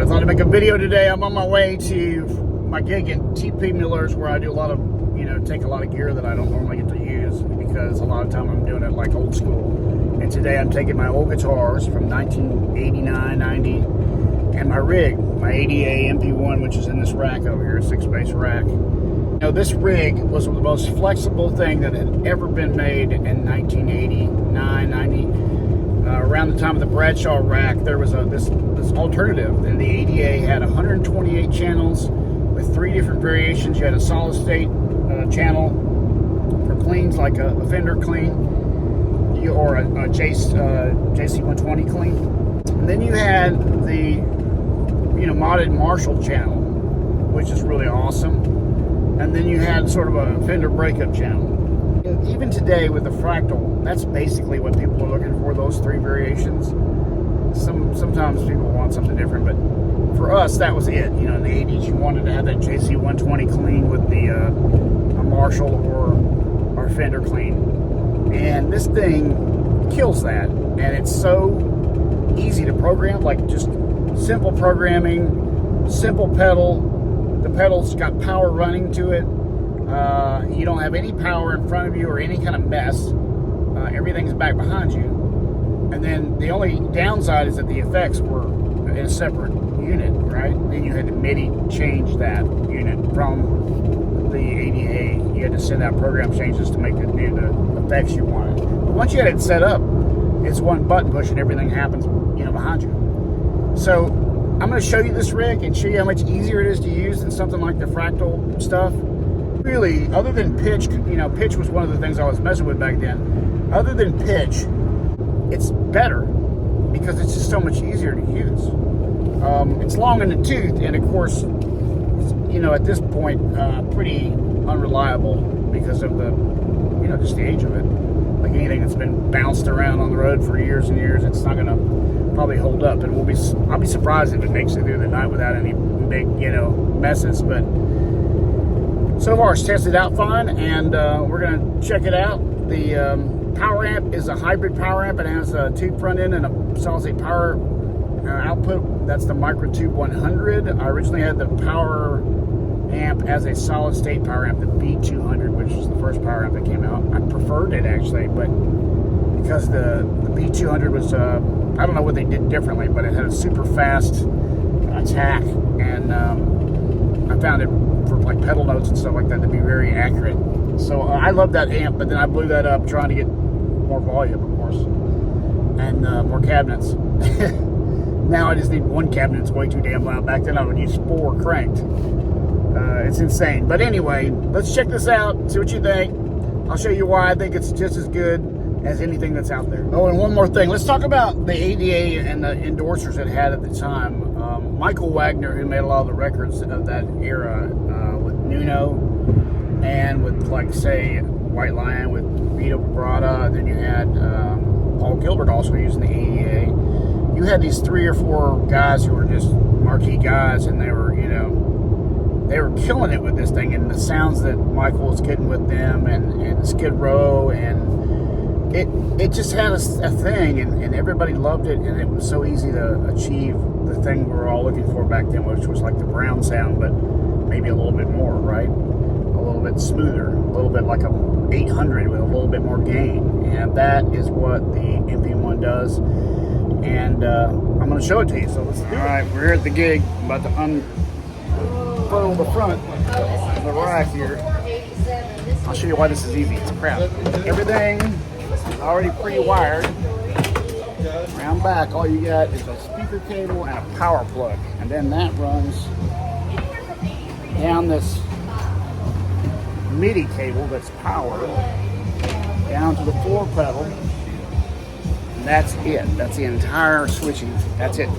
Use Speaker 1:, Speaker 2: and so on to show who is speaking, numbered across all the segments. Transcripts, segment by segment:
Speaker 1: thought I'd make a video today. I'm on my way to my gig at TP Miller's, where I do a lot of, take a lot of gear that I don't normally get to use, because a lot of time I'm doing it like old school. And today I'm taking my old guitars from 1989, 90, and my rig, my ADA MP1, which is in this rack over here, a 6-bass rack. This rig was the most flexible thing that had ever been made in 1989, 90. Around the time of the Bradshaw rack, there was this alternative. And the ADA had 128 channels with 3 different variations. You had a solid state channel for cleans, like a Fender clean, or a JC120 clean. And then you had the modded Marshall channel, which is really awesome. And then you had sort of a Fender breakup channel. And even today with the Fractal, that's basically what people are looking for, those 3 variations. Sometimes people want something different, but for us, that was it. In the 80s, you wanted to have that JC120 clean with the a Marshall or Fender clean. And this thing kills that. And it's so easy to program, like just simple programming, simple pedal. The pedal's got power running to it. You don't have any power in front of you or any kind of mess. Everything's back behind you. And then the only downside is that the effects were in a separate unit, right? Then you had to MIDI change that unit from the ADA. You had to send out program changes to make it do the effects you wanted. But once you had it set up, it's one button push and everything happens, behind you. So I'm going to show you this rig and show you how much easier it is to use than something like the Fractal stuff. Really, other than pitch, pitch was one of the things I was messing with back then. Other than pitch, it's better because it's just so much easier to use. It's long in the tooth, and of course, at this point, pretty unreliable because of the, just the age of it. Like anything that's been bounced around on the road for years and years, it's not going to probably hold up. And I'll be surprised if it makes it through the night without any big, messes. But so far, it's tested out fine, and we're going to check it out. The power amp is a hybrid power amp. It has a tube front end and a solid state power output. That's the Microtube 100. I originally had the power amp as a solid state power amp, the B200, which is the first power amp that came out. I preferred it actually, but because the B200 was, I don't know what they did differently, but it had a super fast attack, and I found it for like pedal notes and stuff like that to be very accurate. So I love that amp, but then I blew that up trying to get more volume, of course, and more cabinets. Now I just need one cabinet. It's way too damn loud. Back then I would use 4 cranked. It's insane. But anyway, let's check this out, see what you think. I'll show you why I think it's just as good as anything that's out there. Oh, and one more thing. Let's talk about the ADA and the endorsers it had at the time. Michael Wagner, who made a lot of the records of that era with Nuno and with, like, say, White Lion with Vito Vibrata. Then you had Paul Gilbert also using the ADA. You had these 3 or 4 guys who were just marquee guys, and they were, they were killing it with this thing, and the sounds that Michael was getting with them, and Skid Row, and it just had a thing, and everybody loved it, and it was so easy to achieve the thing we were all looking for back then, which was like the Brown sound, but maybe a little bit more, right? A little bit smoother, a little bit like a 800 with a little bit more gain, and that is what the MP1 does. And I'm going to show it to you, so let's do it. All right, we're here at the gig. I'm about to unfurl the front of the rack here. I'll show you why this is easy. It's crap. Everything is already pre-wired. Around back, all you got is a speaker cable and a power plug. And then that runs down this MIDI cable that's powered down to the floor pedal. And that's it. That's the entire switching. That's it.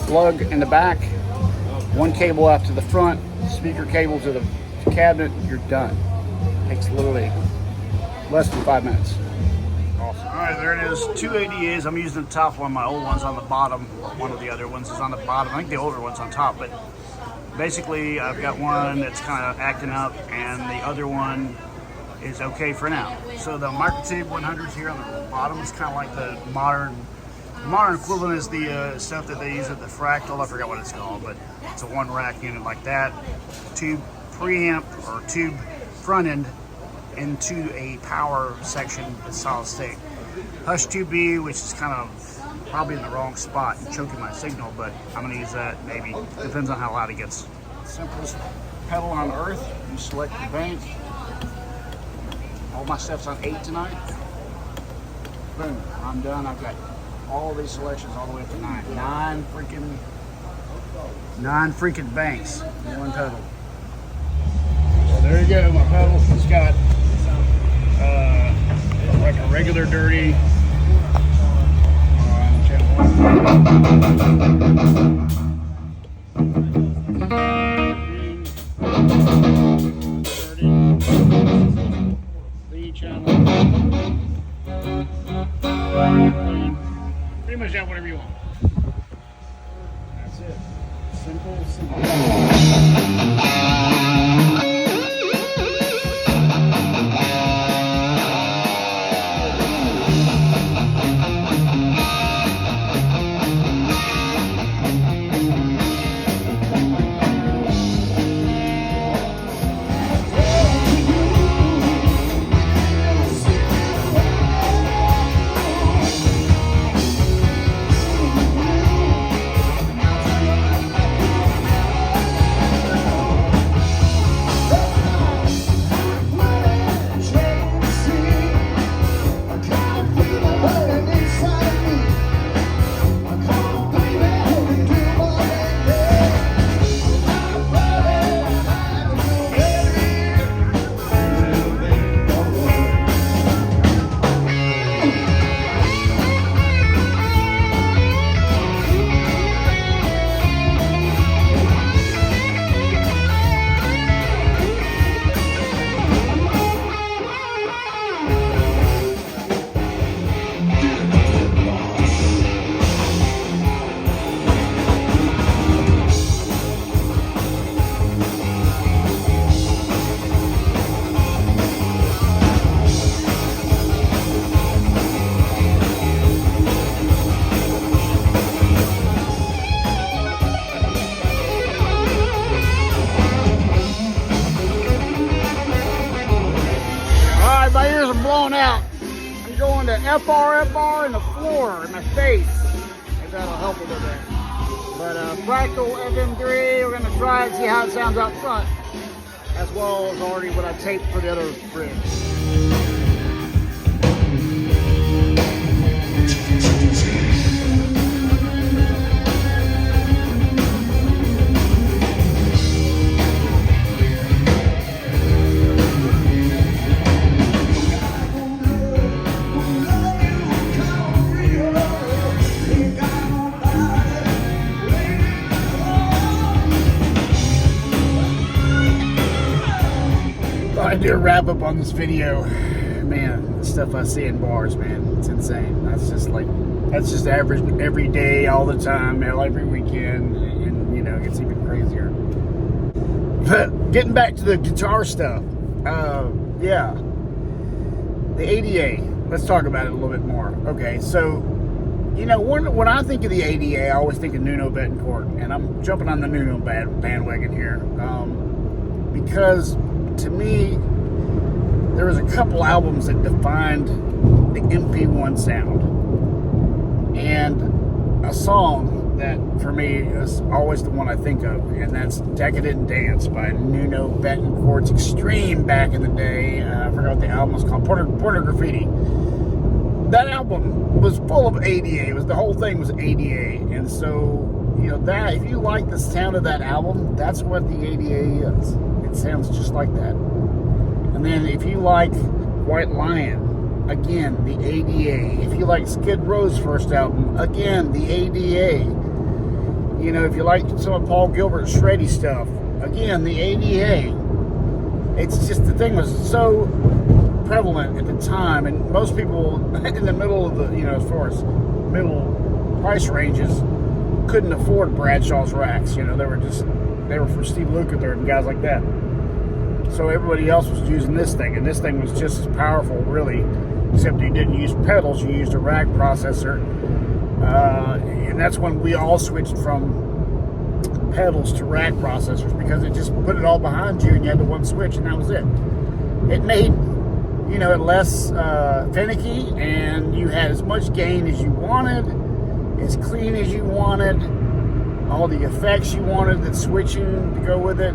Speaker 1: Plug in the back, one cable out to the front, speaker cable to the cabinet, you're done. Takes literally less than 5 minutes. Awesome. All right, there it is. 2 ADAs. I'm using the top one. My old one's on the bottom. One of the other ones is on the bottom. I think the older one's on top, but basically I've got one that's kind of acting up, and the other one is okay for now. So the Microtube 100s here on the bottom is kind of like the modern Modern equivalent is the stuff that they use at the Fractal. I forgot what it's called, but it's a one rack unit like that. Tube preamp or tube front end into a power section that's solid state. Hush 2B, which is kind of probably in the wrong spot and choking my signal, but I'm gonna use that maybe. Depends on how loud it gets. Simplest pedal on earth. You select the bank. All my stuff's on 8 tonight. Boom, I'm done. I've got all these selections all the way up to 9. Nine freaking banks in one pedal. So there you go, my pedals. It's got like a regular dirty on channel 1. Lead channel. Pretty much have whatever you want. That's it. Simple, simple. My ears are blown out. I'm going to FR in the floor in my face. Maybe that'll help a little bit. But Fractal FM3, we're going to try and see how it sounds out front, as well as already what I taped for the other bridge. I do a wrap up on this video. Man, the stuff I see in bars, man, it's insane. That's just average every day, all the time, every weekend, and you know, it gets even crazier. But getting back to the guitar stuff, yeah, the ADA. Let's talk about it a little bit more. Okay, so you know, when I think of the ADA, I always think of Nuno Bettencourt, and I'm jumping on the Nuno bandwagon here because, to me, there was a couple albums that defined the MP1 sound, and a song that for me is always the one I think of, and that's Decadent Dance by Nuno Bettencourt's Extreme back in the day. I forgot what the album was called, Porter Graffiti. That album was full of ADA. The whole thing was ADA, and so, you know, that if you like the sound of that album, that's what the ADA is. It sounds just like that. And then if you like White Lion, again, the ADA. If you like Skid Row's first album, again, the ADA. You know, if you like some of Paul Gilbert's shreddy stuff, again, the ADA. It's just, the thing was so prevalent at the time, and most people in the middle of the, you know, as far as middle price ranges, couldn't afford Bradshaw's racks. You know, they were for Steve Lukather and guys like that. So everybody else was using this thing, and this thing was just as powerful, really, except you didn't use pedals, you used a rack processor, And that's when we all switched from pedals to rack processors, because it just put it all behind you and you had the one switch and that was it. It made, you know, it less finicky, and you had as much gain as you wanted, as clean as you wanted, all the effects you wanted, that switching to go with it.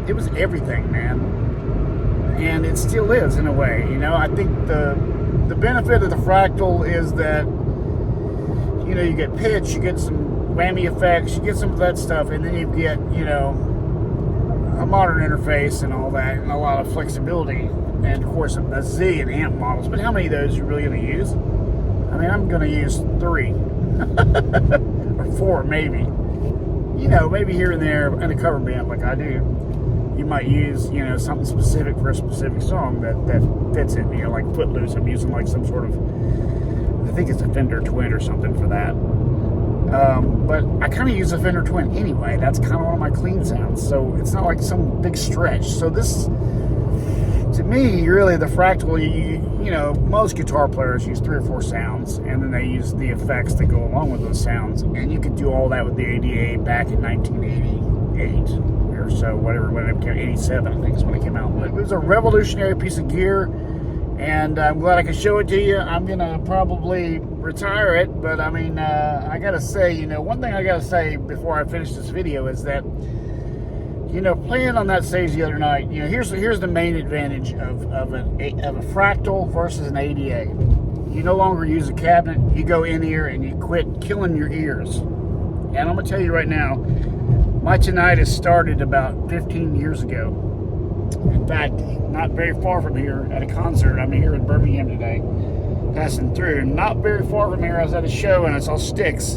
Speaker 1: It was everything, man. And it still is, in a way. You know, I think the benefit of the Fractal is that, you know, you get pitch, you get some whammy effects, you get some of that stuff, and then you get, you know, a modern interface and all that, and a lot of flexibility, and of course a zillion amp models. But how many of those are you really going to use? I mean, I'm going to use 3 or 4 maybe. You know, maybe here and there in a cover band like I do. You might use, you know, something specific for a specific song that fits it. You know, like Footloose, I'm using like some sort of, I think it's a Fender Twin or something for that. But I kind of use a Fender Twin anyway. That's kind of one of my clean sounds, so it's not like some big stretch. So this, to me, really, the Fractal, you know, most guitar players use 3 or 4 sounds, and then they use the effects that go along with those sounds, and you could do all that with the ADA back in 1988 or so, whatever, when it came, 87 I think is when it came out. But it was a revolutionary piece of gear, and I'm glad I could show it to you. I'm gonna probably retire it, but I mean, I gotta say, you know, one thing I gotta say before I finish this video is that, you know, playing on that stage the other night, you know, here's the main advantage of a Fractal versus an ADA. You no longer use a cabinet, you go in ear and you quit killing your ears. And I'm gonna tell you right now, my tinnitus started about 15 years ago. In fact, not very far from here at a concert. I'm here in Birmingham today, passing through. And not very far from here, I was at a show and I saw Styx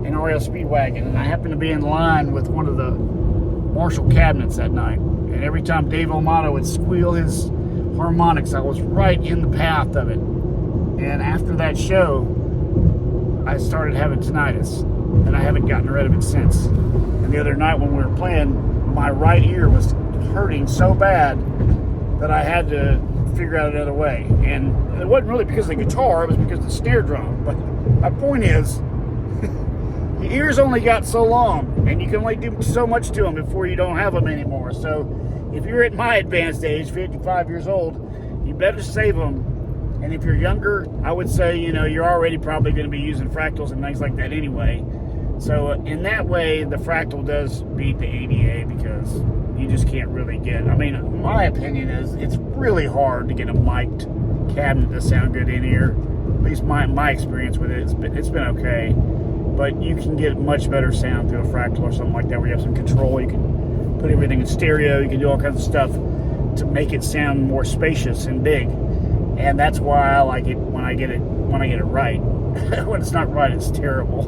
Speaker 1: in RL Speedwagon. And I happened to be in line with one of the Marshall cabinets that night. And every time Dave O'Mato would squeal his harmonics, I was right in the path of it. And after that show, I started having tinnitus. And I haven't gotten rid of it since. And the other night when we were playing, my right ear was hurting so bad that I had to figure out another way. And it wasn't really because of the guitar, it was because of the snare drum. But my point is, your ears only got so long, and you can only do so much to them before you don't have them anymore. So if you're at my advanced age, 55 years old, you better save them. And if you're younger, I would say, you know, you're already probably going to be using Fractals and things like that anyway. So in that way, the Fractal does beat the ADA, because you just can't really get, I mean, my opinion is it's really hard to get a mic'd cabinet to sound good in here. At least my experience with it, it's been okay. But you can get much better sound through a Fractal or something like that, where you have some control. You can put everything in stereo. You can do all kinds of stuff to make it sound more spacious and big. And that's why I like it when I get it right. When it's not right, it's terrible.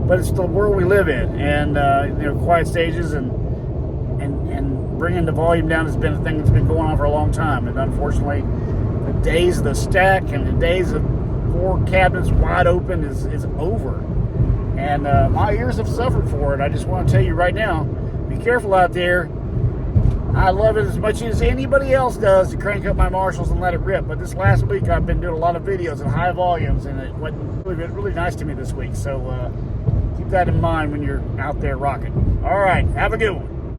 Speaker 1: But it's the world we live in, and you know, quiet stages and bringing the volume down has been a thing that's been going on for a long time. And unfortunately, the days of the stack and the days of 4 cabinets wide open is over. And my ears have suffered for it. I just want to tell you right now, be careful out there. I love it as much as anybody else does to crank up my Marshalls and let it rip. But this last week, I've been doing a lot of videos at high volumes, and it went really nice to me this week. So keep that in mind when you're out there rocking. All right, have a good one.